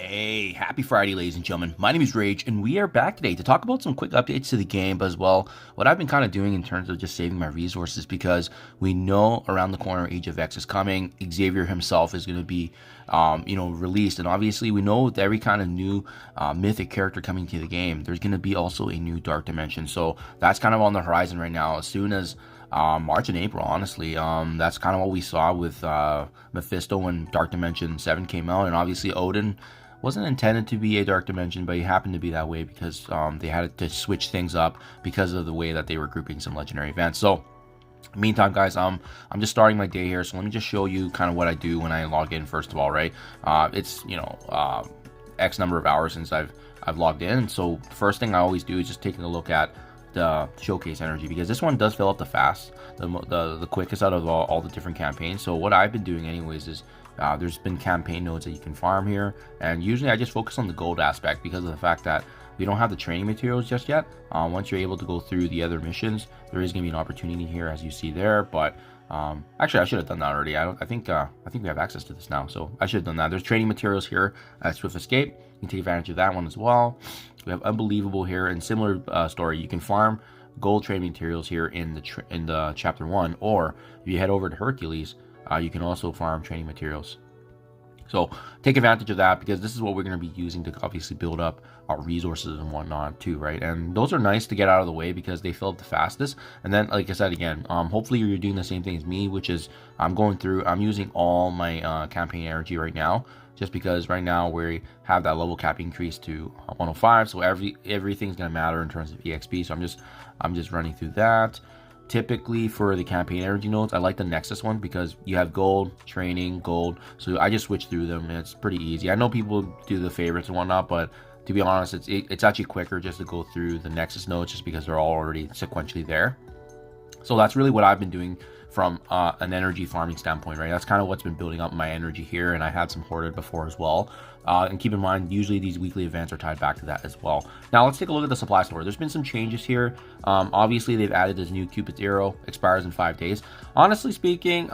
Hey, happy Friday, ladies and gentlemen. My name is Rage, and we are back today to talk about some quick updates to the game, but as well, what I've been kind of doing in terms of just saving my resources, because we know around the corner Age of X is coming. Xavier himself is going to be, released, and obviously we know with every kind of new mythic character coming to the game, there's going to be also a new Dark Dimension. So that's kind of on the horizon right now. As soon as March and April, honestly, that's kind of what we saw with Mephisto when Dark Dimension 7 came out, and obviously Odin wasn't intended to be a Dark Dimension, but he happened to be that way because they had to switch things up because of the way that they were grouping some legendary events. So meantime, guys, I'm just starting my day here, so let me just show you kind of what I do when I log in. First of all, right, it's X number of hours since I've logged in, so the first thing I always do is just taking a look at the showcase energy, because this one does fill up the the quickest out of all the different campaigns. So what I've been doing anyways is there's been campaign nodes that you can farm here, and usually I just focus on the gold aspect because of the fact that we don't have the training materials just yet. Once you're able to go through the other missions, there is going to be an opportunity here, as you see there. But actually, I should have done that already. I think we have access to this now, so I should have done that. There's training materials here at Swift Escape. You can take advantage of that one as well. We have Unbelievable here, and similar story. You can farm gold training materials here in the chapter 1, or if you head over to Hercules, you can also farm training materials. So take advantage of that, because this is what we're going to be using to obviously build up our resources and whatnot too, right? And those are nice to get out of the way because they fill up the fastest. And then, like I said again, hopefully you're doing the same thing as me, which is I'm using all my campaign energy right now, just because right now we have that level cap increase to 105, so everything's going to matter in terms of EXP. So I'm just running through that. Typically for the campaign energy nodes, I like the Nexus one because you have gold, training, gold. So I just switch through them, and it's pretty easy. I know people do the favorites and whatnot, but to be honest, it's actually quicker just to go through the Nexus nodes, just because they're all already sequentially there. So that's really what I've been doing from an energy farming standpoint, right? That's kind of what's been building up my energy here, and I had some hoarded before as well. And keep in mind, usually these weekly events are tied back to that as well. Now let's take a look at the supply store. There's been some changes here. Obviously they've added this new Cupid's arrow, expires in 5 days. Honestly speaking,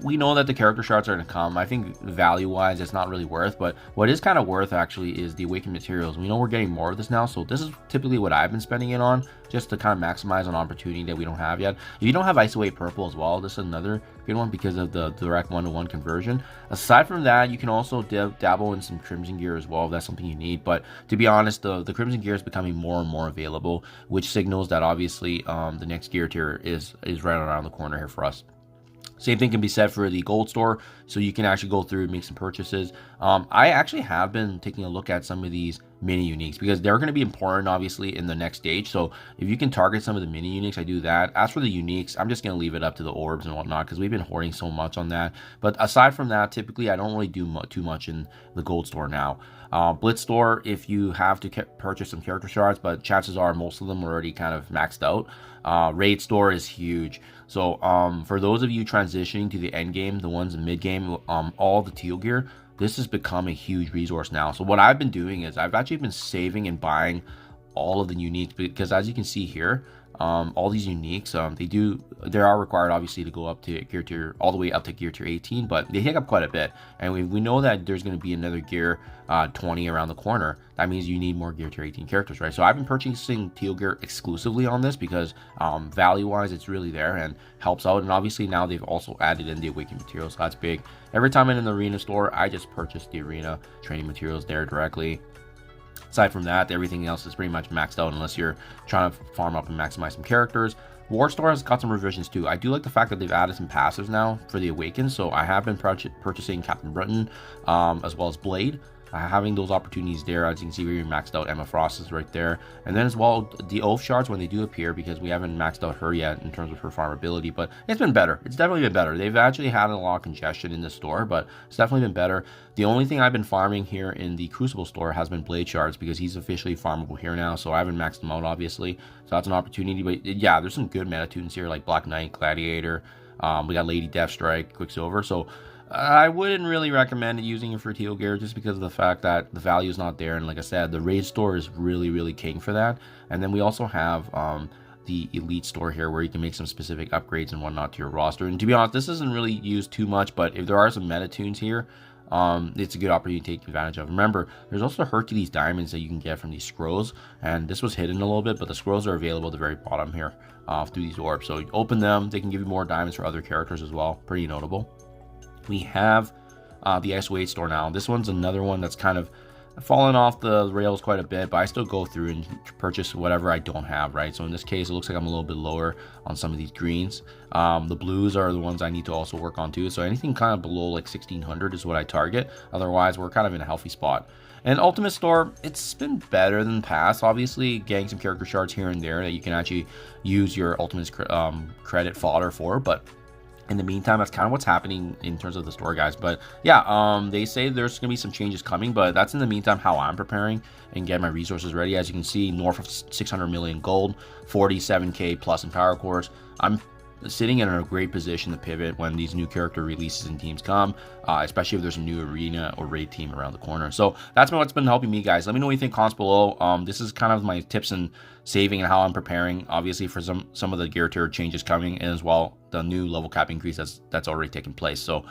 we know that the character shards are going to come. I think value wise it's not really worth, but what is kind of worth actually is the awakened materials. We know we're getting more of this now, so this is typically what I've been spending it on, just to kind of maximize an opportunity that we don't have yet. If you don't have Isolate Purple as well, this is another good one because of the direct 1-to-1 conversion. Aside from that, you can also dabble in some Crimson Gear as well if that's something you need. But to be honest, the Crimson Gear is becoming more and more available, which signals that obviously the next gear tier is right around the corner here for us. Same thing can be said for the gold store, so you can actually go through and make some purchases. I actually have been taking a look at some of these mini uniques because they're going to be important obviously in the next stage. So if you can target some of the mini uniques, I do that. As for the uniques, I'm just going to leave it up to the orbs and whatnot because we've been hoarding so much on that. But aside from that, typically I don't really do too much in the gold store now. Blitz store, if you have to purchase some character shards, but chances are most of them are already kind of maxed out. Raid store is huge. So for those of you transitioning to the end game, the ones in mid game, all the teal gear, this has become a huge resource now. So what I've been doing is I've actually been saving and buying all of the uniques, because as you can see here, all these uniques, they are required obviously to go up to gear tier, all the way up to gear tier 18, but they take up quite a bit, and we know that there's going to be another gear 20 around the corner. That means you need more gear tier 18 characters, right? So I've been purchasing teal gear exclusively on this because value wise it's really there and helps out. And obviously now they've also added in the awakened materials, so that's big. Every time I'm in the arena store, I just purchase the arena training materials there directly. Aside from that, everything else is pretty much maxed out unless you're trying to farm up and maximize some characters. War Store has got some revisions too. I do like the fact that they've added some passives now for the Awakens, so I have been purchasing Captain Britain as well as Blade. Having those opportunities there, as you can see, we maxed out Emma Frost is right there, and then as well the Oath shards when they do appear, because we haven't maxed out her yet in terms of her farmability, but it's been better. It's definitely been better. They've actually had a lot of congestion in the store, but it's definitely been better. The only thing I've been farming here in the Crucible store has been Blade shards, because he's officially farmable here now, so I haven't maxed him out obviously, so that's an opportunity. But yeah, there's some good meta tunes here like Black Knight, Gladiator, we got Lady Deathstrike, Quicksilver, so I wouldn't really recommend using it for teal gear just because of the fact that the value is not there. And like I said, the Rayge store is really king for that. And then we also have the Elite store here where you can make some specific upgrades and whatnot to your roster. And to be honest, this isn't really used too much, but if there are some meta tunes here, it's a good opportunity to take advantage of. Remember, there's also Hercules diamonds that you can get from these scrolls, and this was hidden a little bit, but the scrolls are available at the very bottom here through these orbs. So you open them, they can give you more diamonds for other characters as well. Pretty notable. We have the XAVIER store now. This one's another one that's kind of fallen off the rails quite a bit, but I still go through and purchase whatever I don't have, right? So in this case, it looks like I'm a little bit lower on some of these greens. The blues are the ones I need to also work on too. So anything kind of below like 1600 is what I target. Otherwise, we're kind of in a healthy spot. And Ultimate Store, it's been better than the past. Obviously, getting some character shards here and there that you can actually use your Ultimate credit fodder for, but in the meantime, that's kind of what's happening in terms of the store, guys. But yeah, they say there's gonna be some changes coming, but that's in the meantime how I'm preparing and get my resources ready. As you can see, north of 600 million gold, 47k plus in power cores. I'm sitting in a great position to pivot when these new character releases and teams come, especially if there's a new arena or raid team around the corner. So that's what's been helping me, guys. Let me know what you think, comments below. This is kind of my tips and saving and how I'm preparing, obviously, for some of the gear tier changes coming, and as well the new level cap increase that's already taken place. So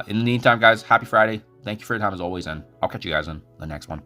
in the meantime, guys, happy Friday. Thank you for your time as always, and I'll catch you guys in the next one.